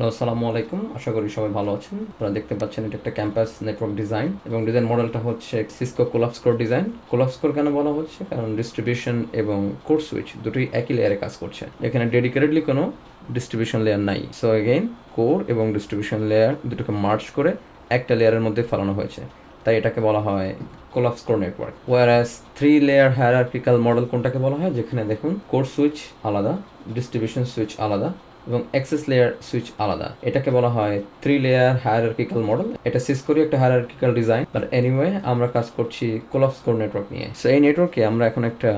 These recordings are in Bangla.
হ্যালো, আসসালামু আলাইকুম। আশা করি সবাই ভালো আছেন। আপনারা দেখতে পাচ্ছেন এটা একটা ক্যাম্পাস নেটওয়ার্ক ডিজাইন এবং ডিজাইন মডেলটা হচ্ছে Cisco collapse core design. Collapse core কেন বলা হচ্ছে? কারণ ডিস্ট্রিবিউশন এবং কোর সুইচ দুটোই একই লেয়ারে কাজ করছে। এখানে ডেডিকেটেডলি কোনো ডিস্ট্রিবিউশন লেয়ার নাই। সো এগেইন কোর এবং ডিস্ট্রিবিউশন লেয়ার দুটোকে মার্জ করে একটা লেয়ারের মধ্যে ফেলানো হয়েছে, তাই এটাকে বলা হয় collapse core network. Warsaw 3 layer hierarchical model কোনটাকে বলা হয়? যেখানে দেখুন কোর সুইচ আলাদা, ডিস্ট্রিবিউশন সুইচ আলাদা এবং অ্যাক্সেস লেয়ার সুইচ আলাদা। এটাকে বলা হয় 3 লেয়ার হায়ারার্কিক্যাল মডেল। এটা সিসকোরই একটা হায়ারার্কিক্যাল ডিজাইন, বাট এনিওয়ে আমরা কাজ করছি কোলাপস কোর নেটওয়ার্ক নিয়ে। সো এই নেটওয়ার্কে আমরা এখন একটা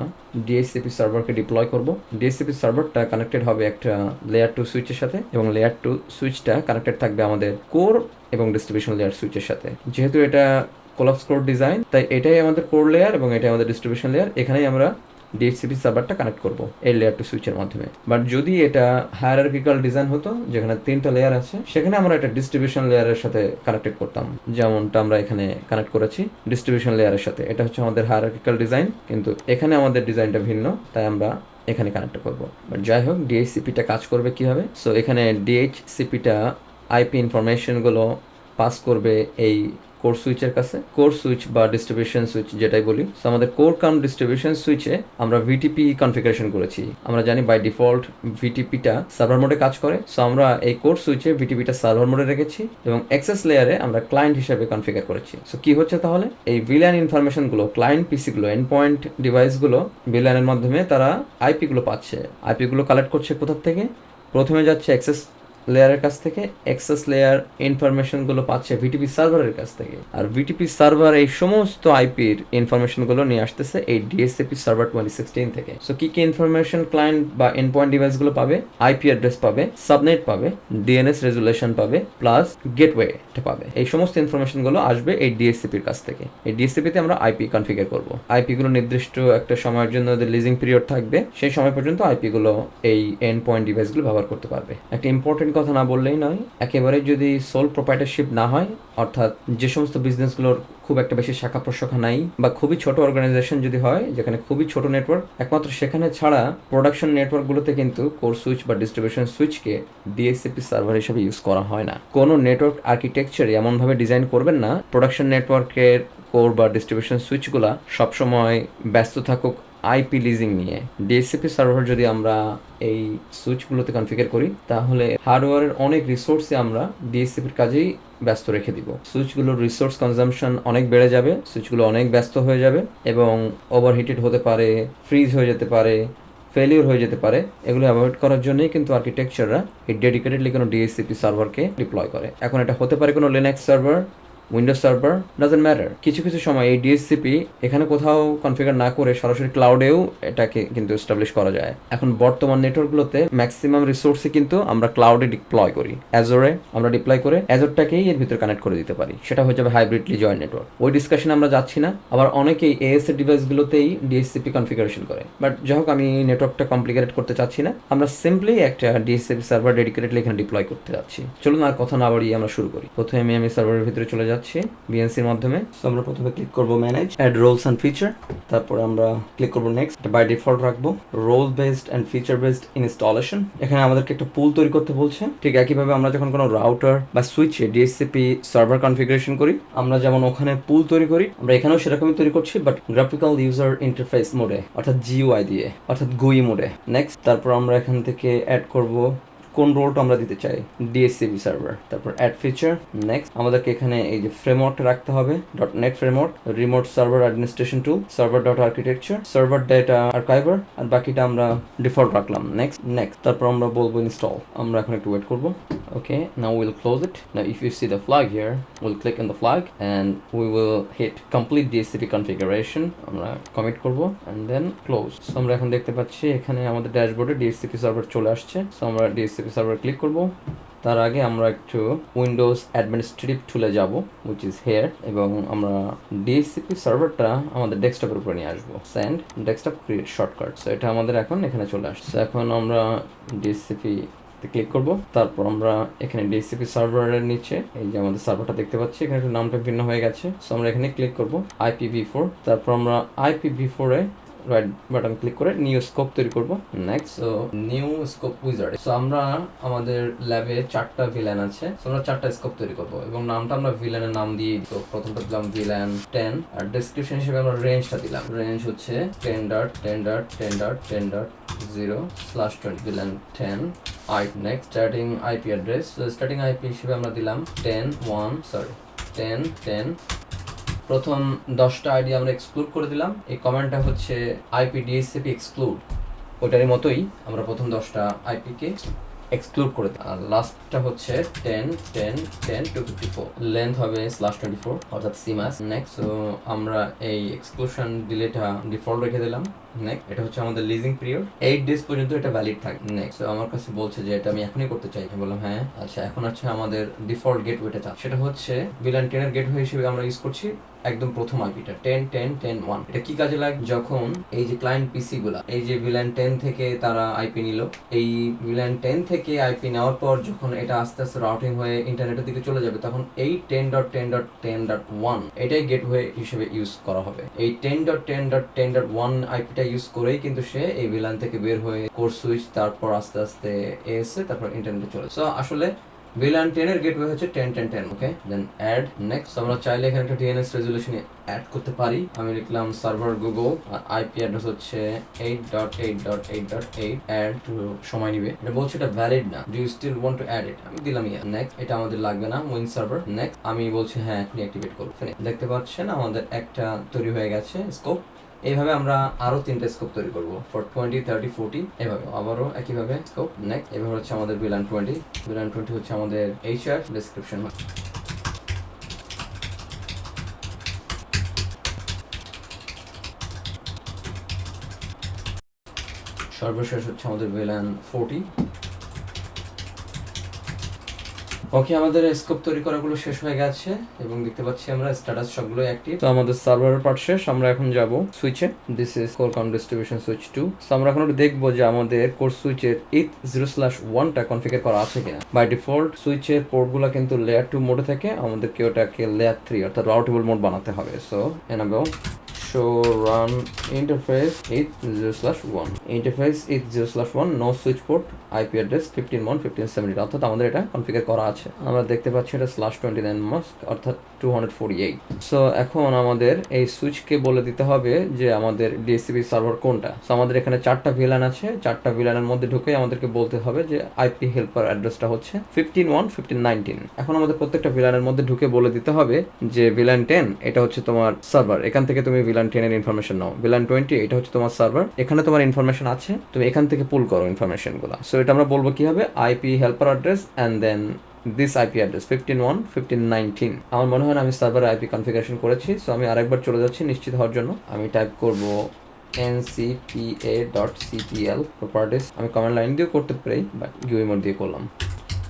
DHCP সার্ভারকে ডিপ্লয় করব। DHCP সার্ভারটা কানেক্টেড হবে একটা লেয়ার 2 সুইচের সাথে এবং লেয়ার 2 সুইচটা কানেক্টেড থাকবে আমাদের কোর এবং ডিস্ট্রিবিউশন লেয়ার সুইচের সাথে। যেহেতু এটা কোলাপস কোর ডিজাইন, তাই এটাই আমাদের কোর লেয়ার এবং এটাই আমাদের ডিস্ট্রিবিউশন লেয়ার। এখানেই আমরা DHCP সার্ভারটা কানেক্ট করব এই লেয়ার 2 সুইচের মাধ্যমে। বাট যদি এটা হায়ারার্কিক্যাল ডিজাইন হতো, যেখানে 3টা লেয়ার আছে, সেখানে আমরা এটা ডিস্ট্রিবিউশন লেয়ারের সাথে কানেক্টেড করতাম, যেমনটা আমরা এখানে কানেক্ট করেছি ডিস্ট্রিবিউশন লেয়ারের সাথে। এটা হচ্ছে আমাদের হায়ারার্কিক্যাল ডিজাইন, কিন্তু এখানে আমাদের ডিজাইনটা ভিন্ন, তাই আমরা এখানে কানেক্ট করব। বাট যাই হোক, DHCPটা কাজ করবে কিভাবে? সো এখানে DHCPটা আইপি ইনফরমেশনগুলো পাস করবে এই কোর সুইচের কাছে। কোর সুইচ বা ডিস্ট্রিবিউশন সুইচ যেটাই বলি। সো আমাদের কোর কাম ডিস্ট্রিবিউশন সুইচে আমরা VTP কনফিগারেশন করেছি। আমরা জানি বাই ডিফল্ট VTPটা সার্ভার মোডে কাজ করে। সো আমরা এই কোর সুইচে VTPটা সার্ভার মোডে রেখেছি এবং অ্যাক্সেস লেয়ারে আমরা ক্লায়েন্ট হিসেবে কনফিগার করেছি। সো কি হচ্ছে তাহলে? এই VLAN ইনফরমেশনগুলো ক্লায়েন্ট পিসিগুলো, এন্ডপয়েন্ট ডিভাইসগুলো VLAN এর মাধ্যমে তারা আইপিগুলো পাচ্ছে। আইপিগুলো কালেক্ট করছে কোথা থেকে? প্রথমে যাচ্ছে অ্যাক্সেস লেয়ারের কাছ থেকে, অ্যাক্সেস লেয়ার ইনফরমেশনগুলো পাচ্ছে VTP সার্ভারের কাছ থেকে, আর VTP সার্ভার এই সমস্ত আইপির ইনফরমেশনগুলো নিয়ে আসতেছে এই DHCP সার্ভার 2016 থেকে। সো কি কি ইনফরমেশন ক্লায়েন্ট বা এন্ড পয়েন্ট ডিভাইসগুলো পাবে? আইপি অ্যাড্রেস পাবে, সাবনেট পাবে, DNS রেজুলেশন পাবে, প্লাস গেটওয়েটা পাবে। এই সমস্ত ইনফরমেশনগুলো আসবে এই DHCPর কাছ থেকে। এই DHCPতে আমরা আইপি কনফিগার করব। আইপিগুলো নির্দিষ্ট একটা সময়ের জন্য লিজিং পিরিয়ড থাকবে, সেই সময় পর্যন্ত আইপিগুলো এই এন্ড পয়েন্ট ডিভাইসগুলো ব্যবহার করতে পারবে। একটা ইম্পর্টেন্ট কথা না বললেই নয়, একেবারে যদি সোল প্রোপ্রাইটারশিপ না হয়, অর্থাৎ যে সমস্ত বিজনেসগুলোর খুব একটা বেশি শাখা প্রশাখা নাই বা খুবই ছোট অর্গানাইজেশন যদি হয়, যেখানে খুবই ছোট নেটওয়ার্ক, একমাত্র সেখানে ছাড়া প্রোডাকশন নেটওয়ার্কগুলোতে কিন্তু কোর সুইচ বা ডিস্ট্রিবিউশন সুইচকে DHCP সার্ভার হিসেবে ইউজ করা হয় না। কোনো নেটওয়ার্ক আর্কিটেকচার এমনভাবে ডিজাইন করবেন না প্রোডাকশন নেটওয়ার্কের কোর বা ডিস্ট্রিবিউশন সুইচগুলা সবসময় ব্যস্ত থাকুক আইপি লিজিং নিয়ে। DHCP সার্ভার যদি আমরা এই সুইচগুলোতে কনফিগার করি, তাহলে হার্ডওয়্যারের অনেক রিসোর্সে আমরা DHCPর কাজেই ব্যস্ত রেখে দিব। সুইচগুলোর রিসোর্স কনজাম্পশন অনেক বেড়ে যাবে, সুইচগুলো অনেক ব্যস্ত হয়ে যাবে এবং ওভারহিটেড হতে পারে, ফ্রিজ হয়ে যেতে পারে, ফেলিওর হয়ে যেতে পারে। এগুলো অ্যাভয়েড করার জন্যই কিন্তু আর্কিটেকচাররা এই ডেডিকেটেডলি কোনো DHCP সার্ভারকে ডিপ্লয় করে। এখন এটা হতে পারে কোনো Linux server, Windows server, doesn't matter. কিছু কিছু সময় এই DHCP এখানে কোথাও কনফিগার না করে সরাসরি ক্লাউডেও এটাকে কিন্তু এস্টাবলিশ করা যায়। এখন বর্তমান নেটওয়ার্কগুলোতে ম্যাক্সিমাম রিসোর্সে কিন্তু আমরা ক্লাউডে ডিপ্লয় করি, অ্যাজোরে আমরা ডিপ্লয় করে অ্যাজোরটাকেই এর ভিতরে কানেক্ট করে দিতে পারি। সেটা হয়ে যাবে হাইব্রিডলি জয়েন্ট নেটওয়ার্ক। ওই ডিসকাশনে আমরা যাচ্ছি না। আবার অনেকেই AS এর ডিভাইসগুলোতেই DHCP কনফিগারেশন করে, বাট যাই হোক, আমি নেটওয়ার্কটা কমপ্লিকেটেড করতে চাচ্ছি না। আমরা সিম্পলি একটা DHCP সার্ভার ডেডিকেটেডলি এখানে ডিপ্লয় করতে যাচ্ছি। চলুন আর কথা না বাড়িয়ে আমরা শুরু করি। প্রথমে আমি সার্ভারের ভিতরে চলে যাচ্ছি BNCর মাধ্যমে। সো আমরা প্রথমে ক্লিক করব manage, add roles and feature, তারপর আমরা ক্লিক করব নেক্সট। বাই ডিফল্ট রাখবো role based and feature based installation. এখানে আমাদেরকে একটা পুল তৈরি করতে বলছে। ঠিক একইভাবে আমরা যখন কোনো রাউটার বা সুইচে DHCP সার্ভার কনফিগারেশন করি, আমরা যেমন ওখানে পুল তৈরি করি, আমরা এখানেও সেরকমই তৈরি করছি, বাট গ্রাফিক্যাল ইউজার ইন্টারফেস মোডে, অর্থাৎ GUI দিয়ে, অর্থাৎ GUI মোডে। নেক্সট, তারপর আমরা এখান থেকে অ্যাড করব কোন রোলটা আমরা দিতে চাই, DHCP সার্ভার, তারপর অ্যাড ফিচার। নেক্সট, আমাদেরকে এখানে এই যে ফ্রেমওয়ার্কটা রাখতে হবে, .NET framework, remote server administration tool, server dot architecture, server data archiver, আর বাকিটা আমরা ডিফল্ট রাখলাম। নেক্সট, তারপর আমরা বলবো ইনস্টল। আমরা এখন একটু ওয়েট করবো। Okay, now will close it. Now if you see the flag here, will click on the flag and we will hit complete DHCP configuration. আমরা কমিট করবো অ্যান্ড দেন ক্লোজ। সো আমরা এখন দেখতে পাচ্ছি এখানে আমাদের ড্যাশবোর্ডে DHCP সার্ভার চলে আসছে। সো আমরা DHCP সার্ভার ক্লিক করব। তার আগে আমরা একটু উইন্ডোজ অ্যাডমিনিস্ট্রেটিভ টুলে যাব, হুইচ ইজ হেয়ার, এবং আমরা DHCP সার্ভারটা আমাদের ডেস্কটপের উপরে নিয়ে আসবো। Send desktop create shortcut. So এটা আমাদের এখন এখানে চলে আসছে। এখন আমরা DHCP ক্লিক করব। তারপর আমরা এখানে DHCP সার্ভারের নিচে এই যে আমাদের সার্ভারটা দেখতে পাচ্ছি, এখানে একটু নামটা ভিন্ন হয়ে গেছে। সো আমরা এখানে ক্লিক করব IPv4। তারপর আমরা IPv4 এ রাইট বাটন ক্লিক করে নিউ স্কোপ তৈরি করব। Next, so new scope wizard. So আমরা আমাদের ল্যাবে 4টা ভিলেন আছে, সো আমরা 4টা স্কোপ তৈরি করব এবং নামটা আমরা ভিলেনের নাম দিয়ে দিব। প্রথমটা দিলাম ভিলেন 10 আর ডেসক্রিপশন হিসেবে আমরা রেঞ্জটা দিলাম। রেঞ্জ হচ্ছে 10.10.10.10.0/20 villain 10 I. Next, starting IP address. Starting IP হিসেবে আমরা দিলাম 10 প্রথম 10টা আইডি আমরা এক্সক্লুড করে দিলাম। এই কমান্ডটা হচ্ছে আইপি DHCP এক্সক্লুড, ওইটারই মতোই আমরা প্রথম 10টা আইপিকে এক্সক্লুড করে দিই। আর লাস্টটা হচ্ছে 10.10.10.254, লেন্থ হবে /24 অর্থাৎ সিমাস। নেক্সট, সো আমরা এই এক্সক্লুশন ডিলেটা ডিফল্ট রেখে দিলাম। নেক্সট, এটা হচ্ছে আমাদের লিজিং পিরিয়ড, 8 ডেজ পর্যন্ত এটা ভ্যালিড থাকে। নেক্সট, সো আমার কাছে বলছে যে এটা আমি এখনই করতে চাই, বললাম হ্যাঁ। আচ্ছা, এখন হচ্ছে আমাদের ডিফল্ট গেটওয়েটা চাপ, সেটা হচ্ছে ভিলেন 10 এর গেটওয়ে হিসেবে আমরা ইউজ করছি একদম প্রথম আইপিটা 10.10.10.1। এটা কি কাজে লাগে? যখন এই যে ক্লায়েন্ট পিসি গুলা এই যে ভিলেন 10 থেকে তারা আইপি নিল, এই ভিলেন 10 থেকে আইপি নেওয়ার পর যখন এটা আস্তে আস্তে রাউটিং হয়ে ইন্টারনেটের দিকে চলে যাবে, তখন এই 10.10.10.1 এটাই গেটওয়ে হিসেবে ইউজ করা হবে। এই 10.10.10.1 আইপিটা ইউজ করেই কিন্তু সে এই ভিলেন থেকে বের হয়ে কোর সুইচ, তারপর আস্তে আস্তে এসে তারপর ইন্টারনেটে চলে। সো আসলে ভিলেন 10 এর গেটওয়ে হচ্ছে 10.10.10। ওকে, দেন অ্যাড। নেক্সট, আমরা চাইলে এখানে একটা DNS রেজুলেশন অ্যাড করতে পারি। আমি লিখলাম সার্ভার গুগল আর আইপি অ্যাড্রেস হচ্ছে 8.8.8.8। অ্যাড সময় নিবে, এটা বলছে এটা ভ্যালিড না, do you still want to add it? আমি দিলাম ইয়া। নেক্সট, এটা আমাদের লাগবে না, উইন সার্ভার। নেক্সট, আমি বলছি হ্যাঁ এখনই অ্যাক্টিভেট করব। দেখতে পাচ্ছেন আমাদের একটা তৈরি হয়ে গেছে স্কোপ। এইভাবে আমরা আরো 3টা স্কোপ তৈরি করব ফর 20, 30, 40 এভাবে, আবারও একইভাবে স্কোপ। নেক্সট, এভাবে হচ্ছে আমাদের ভিলেন 20 হচ্ছে আমাদের HR ডেসক্রিপশন। সর্বশেষ হচ্ছে আমাদের ভিলেন 40। ওকে, আমাদের স্কোপ তৈরি করাগুলো শেষ হয়ে গেছে এবং দেখতে পাচ্ছি আমরা স্ট্যাটাস সবগুলো অ্যাক্টিভ। তো আমাদের সার্ভারের পার্ট শেষ, আমরা এখন যাব সুইচে। This is core count distribution switch 2। So আমরা এখন দেখবো যে আমাদের কোর সুইচের ETH0/1টা কনফিগার করা আছে কিনা। বাই ডিফল্ট সুইচের পোর্টগুলো কিন্তু লেয়ার 2 মোডে থাকে, আমাদেরকে ওটাকে লেয়ার 3 অর্থাৎ রাউটেবল মোড বানাতে হবে। So enable show run interface ETH0/1 interface ETH0/1 no switch port IP address 15.1.15.70 অর্থাৎ আমাদের এটা কনফিগার করা আছে। আমরা দেখতে পাচ্ছি এটা /29 mask অর্থাৎ 248। সো এখন আমাদের এই সুইচকে বলে দিতে হবে যে আমাদের DHCP সার্ভার কোনটা। সো আমাদের এখানে 4টা ভিলেন আছে, 4টা ভিলেনের মধ্যে ঢুকে আমাদেরকে বলতে হবে যে আইপি হেল্পার অ্যাড্রেসটা হচ্ছে 15.1.15.19। এখন আমাদের প্রত্যেকটা ভিলেনের মধ্যে ঢুকে বলে দিতে হবে যে ভিলেন 10 এটা হচ্ছে তোমার সার্ভার, এখান থেকে তুমি ভিলেন 10 এর ইনফরমেশন নাও। ভিলেন 20 এটা হচ্ছে তোমার সার্ভার, এখানে তোমার ইনফরমেশন আছে, তুমি এখান থেকে পুল করো ইনফরমেশন গুলা। সো এটা আমরা বলবো কি হবে, IP helper address and then this IP address 15.1.15.19। আমার মনে হয় না আমি সার্ভারে আইপি কনফিগারেশন করেছি। সো আমি আরেকবার চলে যাচ্ছি নিশ্চিত হওয়ার জন্য। আমি টাইপ করব ncpa.cpl প্রপার্টিস। আমি কমেন্ট লাইন দিয়ে করতে পারি বাট GUI মোড দিয়ে করলাম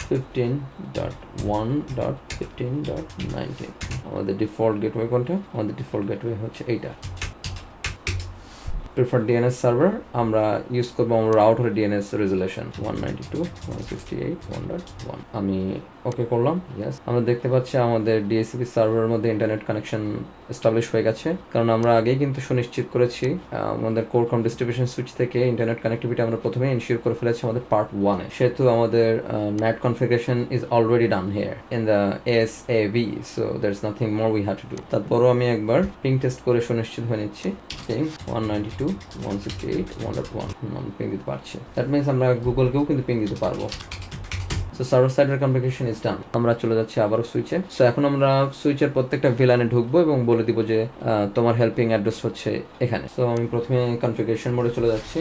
15.1.15.19। আমাদের ডিফল্ট গেটওয়ে কোনটা? আমাদের ডিফল্ট গেটওয়ে হচ্ছে এইটা। প্রিফার্ড DNS সার্ভার আমরা ইউজ করবো আমরা রাউটার DNS রেজুলেশন 192.168.1.1। আমি ওকে করলাম, ইয়েস। আমরা দেখতে পাচ্ছি আমাদের DHCP সার্ভারের মধ্যে ইন্টারনেট কানেকশন এস্টাবলিশ হয়ে গেছে, কারণ আমরা আগেই কিন্তু সুনিশ্চিত করেছি আমাদের কোর কাউন্ট ডিস্ট্রিবিউশন সুইচ থেকে ইন্টারনেট কানেক্টিভিটি আমরা প্রথমে ইনশিওর করে ফেলেছি আমাদের পার্ট 1 এ। সেহেতু আমাদের net configuration is already done here in the ASAV, so there is nothing more we have to do. তারপরও আমি একবার পিং টেস্ট করে সুনিশ্চিত হয়ে নিচ্ছি। পিং 192.168.1.1 আমি পিং দিতে পারছি। দ্যাট মিনস আমরা গুগলকেও কিন্তু পিং দিতে পারবো। সো সার্ভার সাইডের কনফিগারেশন ইজ ডান। আমরা চলে যাচ্ছি আবারও সুইচে। সো এখন আমরা সুইচের প্রত্যেকটা ভিলানে ঢুকবো এবং বলে দিব যে তোমার হেল্পিং অ্যাড্রেস হচ্ছে এখানে। সো আমি প্রথমে কনফিগারেশন মোডে চলে যাচ্ছি।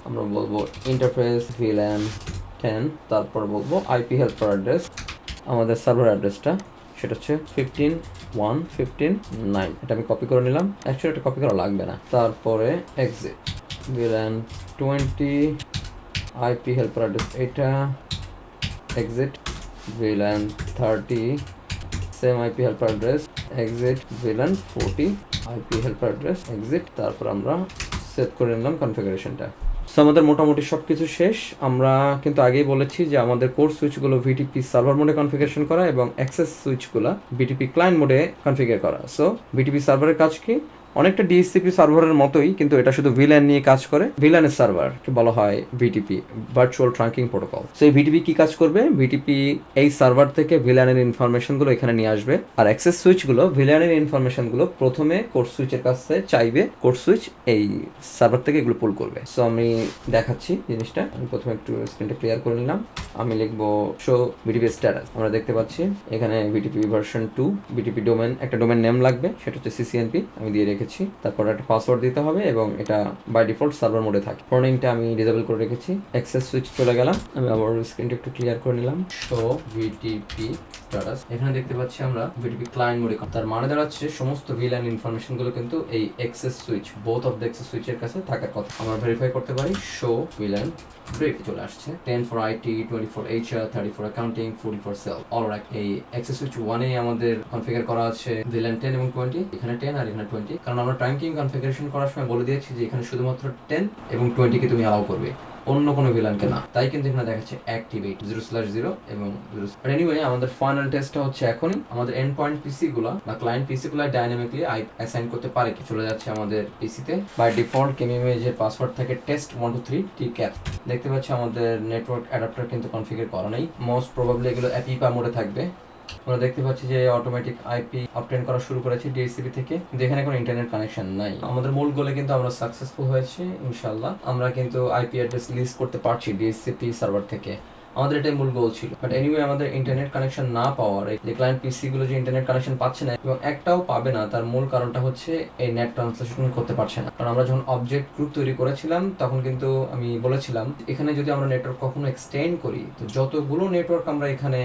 আমরা বলবো ইন্টারফেস ভিলান 10, তারপর বলবো আইপি হেল্পার অ্যাড্রেস, আমাদের সার্ভার অ্যাড্রেসটা সেটা হচ্ছে 15.1.15.9। এটা আমি কপি করে নিলাম, অ্যাকচুয়ালি এটা কপি করা লাগবে না। তারপরে exit villain 20 IP helper address এটা, exit VLAN 30 same IP helper address, exit VLAN 40 IP helper address, exit। তারপর আমরা সেট করে নিলাম কনফিগারেশনটা। সো আমাদের মোটামুটি সব কিছু শেষ। আমরা কিন্তু আগেই বলেছি যে আমাদের কোর সুইচগুলো VTP সার্ভার মোডে কনফিগারেশন করা এবং অ্যাক্সেস সুইচগুলো VTP ক্লায়েন্ট মোডে কনফিগার করা। সো VTP সার্ভারের কাজ কি? অনেকটা ডিএইচসিপি সার্ভারের মতোই, কিন্তু এটা শুধু ভিল্যান নিয়ে কাজ করে। ভিল্যানের সার্ভারকে বলা হয় ভিটিপি, ভার্চুয়াল ট্রাঙ্কিং প্রোটোকল। তো এই ভিটিপি কি কাজ করবে? ভিটিপি এই সার্ভার থেকে ভিল্যানের ইনফরমেশনগুলো এখানে নিয়ে আসবে, আর অ্যাক্সেস সুইচগুলো ভিল্যানের ইনফরমেশনগুলো প্রথমে কোর সুইচের কাছে চাইবে, কোর সুইচ এই সার্ভার থেকে এগুলো পুল করবে। সো আমি দেখাচ্ছি জিনিসটা। আমি প্রথমে একটু স্ক্রিনটা ক্লিয়ার করে নিলাম। আমি লিখবো শো ভিটিপি স্ট্যাটাস। আমরা দেখতে পাচ্ছি এখানে ভিটিপি ভার্সন 2, ভিটিপি ডোমেন, একটা ডোমেন নেম লাগবে, সেটা হচ্ছে CCNP, আমি দিয়ে রেখেছি। তারপর একটা পাসওয়ার্ড দিতে হবে এবং এটা বাই ডিফল্ট সার্ভার মোডে থাকে। ফরনিংটা আমি ডিসেবল করে রেখেছি। অ্যাক্সেস সুইচ চলে গেলাম। আমি আবার স্ক্রিনটা একটু ক্লিয়ার করে নিলাম। Show VTP status. এখানে দেখতে পাচ্ছি আমরা ভিটিপি ক্লায়েন্ট মোডে, তার মানে দাঁড়াচ্ছে সমস্ত ভিল্যান ইনফরমেশন গুলো কিন্তু এই access switch, both of the access সুইচের কাছে থাকার কথা। আমরা ভেরিফাই করতে পারি। শো ভিল্যান ব্রেক চলে আসছে। 10 for IT, 20 for HR, 30 for accounting, 40 for sell। Alright, এই অ্যাক্সেস সুইচ 1 এ আমাদের কনফিগার করা আছে ভিল্যান 10 এবং 20, এখানে 10 আর এখানে 20, কারণ আমরা ট্রাঙ্কিং কনফিগারেশন করার সময় বলে দিয়েছি যে এখানে শুধুমাত্র 10 এবং 20 কে তুমি অ্যালাউ করবে, অন্য কোনো ভিলানকে না। তাই কিন্তু এখানে দেখাচ্ছে অ্যাক্টিভেট 0/0 এবং 0। বাট এনিওয়ে, আমাদের ফাইনাল টেস্টটা হচ্ছে এখনই। আমাদের এন্ড পয়েন্ট পিসি গুলা বা ক্লায়েন্ট পিসি গুলা ডাইনামিকলি অ্যাসাইন করতে পারে কি। চলে যাচ্ছে আমাদের পিসিতে। বাই ডিফল্ট কেমিএমএ যে পাসওয়ার্ড থাকে টেস্ট 1 2 3 টিক্যাপ। দেখতে পাচ্ছি আমাদের নেটওয়ার্ক অ্যাডাপ্টার কিন্তু কনফিগার করা নেই। মোস্ট প্রবাবলি এগুলো অ্যাপিপা মোডে থাকবে। আমরা দেখতে পাচ্ছি যে অটোমেটিক আইপি অবটেন করা শুরু করেছে ডিএইচসিপি থেকে, কিন্তু এখানে কোনো ইন্টারনেট কানেকশন নাই। আমাদের মূল গোলে কিন্তু আমরা সাকসেসফুল হয়েছি ইনশাআল্লাহ। আমরা কিন্তু আইপি অ্যাড্রেস লিস্ট করতে পারছি ডিএইচসিপি সার্ভার থেকে। আমাদের এটাই মূল গোল ছিল। বাট এনিওয়ে, আমাদের ইন্টারনেট কানেকশন না পাওয়ার, যে ক্লায়েন্ট পিসি গুলো যে ইন্টারনেট কানেকশন পাচ্ছে না এবং একটাও পাবে না, তার মূল কারণটা হচ্ছে এই নেট ট্রান্সলেশন করতে পারছে না। কারণ আমরা যখন অবজেক্ট গ্রুপ তৈরি করেছিলাম তখন কিন্তু আমি বলেছিলাম এখানে যদি আমরা নেটওয়ার্ক কখনো এক্সটেন্ড করি, তো যতগুলো নেটওয়ার্ক আমরা এখানে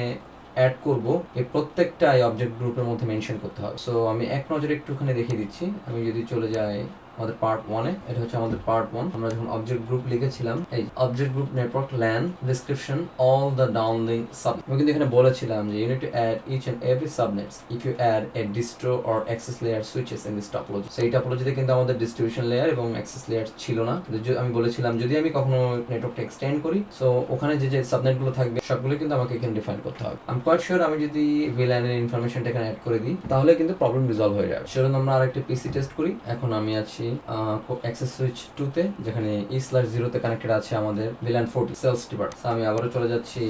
অ্যাড করব এই প্রত্যেকটা এই অবজেক্ট গ্রুপের মধ্যে মেনশন করতে হবে। সো আমি এক নজরে একটুখানি দেখিয়ে দিচ্ছি। আমি যদি চলে যাই আমাদের পার্ট 1 এ, এটা হচ্ছে আমাদের পার্ট 1। আমরা যখন অবজেক্ট গ্রুপ লিখেছিলাম, এই object group network LAN description all the downlink sub, আমি কিন্তু এখানে বলেছিলাম যে you need to add each and every subnets if you add a distro or access layer switches in this topology. সেই টপোলজিতে কিন্তু আমাদের ডিস্ট্রিবিউশন লেয়ার এবং অ্যাক্সেস লেয়ার ছিল না। আমি বলেছিলাম যদি আমি কখনো নেটওয়ার্কটা এক্সটেন্ড করি, সো ওখানে যে সাবনেট গুলো থাকবে সবগুলো কিন্তু আমাকে এখানে ডিফাইন করতে হবে। আমি কোয়াইট শিওর আমি যদি ভিল্যানের ইনফরমেশনটা এখানে অ্যাড করে দিই তাহলে কিন্তু প্রবলেম রিজলভ হয়ে যাবে। সেজন্য আমরা আরেকটা পিসি টেস্ট করি। এখন আমি আছি অ্যাক্সেস সুইচ 2 তে, যেখানে E/0 তে কানেক্টেড আছে আমাদের ভিল্যান 40 সেলস ডিপার্ট। আমি আবারও চলে যাচ্ছি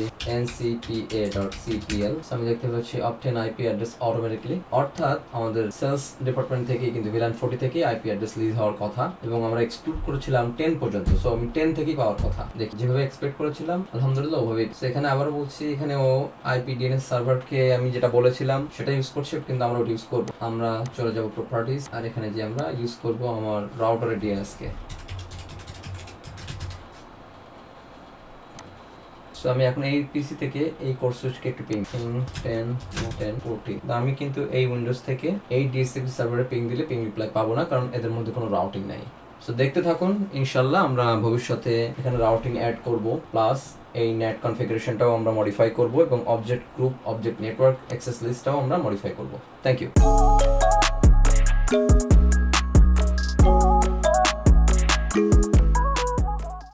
ncpa.cpl। আমি দেখতে পাচ্ছি অবটেন আইপি অ্যাড্রেস অটোমেটিকলি, অর্থাৎ আমাদের সেলস ডিপার্টমেন্ট থেকে কিন্তু ভিল্যান 40 থেকে আইপি অ্যাড্রেস লিজ হওয়ার কথা এবং আমরা এক্সক্লুড করেছিলাম 10 পর্যন্ত। সো আমি 10 থেকেই পাওয়ার কথা। দেখি যেভাবে এক্সপেক্ট করেছিলাম আলহামদুলিল্লাহ ওভাবে। এখানে আবার বলছি, এখানে ও আইপি ডিএনএস সার্ভারকে আমি যেটা বলেছিলাম সেটা ইউজ করছি, কিন্তু আমরা ওটা ইউজ করব। আমরা চলে যাব প্রপার্টিজ, আর এখানে যে আমরা ইউজ করব আমার রাউটারের ডিএনএস কে। সো আমি এখন এই পিসি থেকে এই কোর সুইচকে একটু পিং 10 আমি কিন্তু এই উইন্ডোজ থেকে এই ডিএসসিপি সার্ভারে পিং দিলে পিং রিপ্লাই পাবো না, কারণ এদের মধ্যে কোনো রাউটিং নাই। সো দেখতে থাকুন, ইনশাল্লাহ আমরা ভবিষ্যতে এখানে রাউটিং অ্যাড করব, প্লাস এই নেট কনফিগারেশনটাও আমরা মডিফাই করব এবং object group, object network, access লিস্টটাও আমরা মডিফাই করব। Thank you.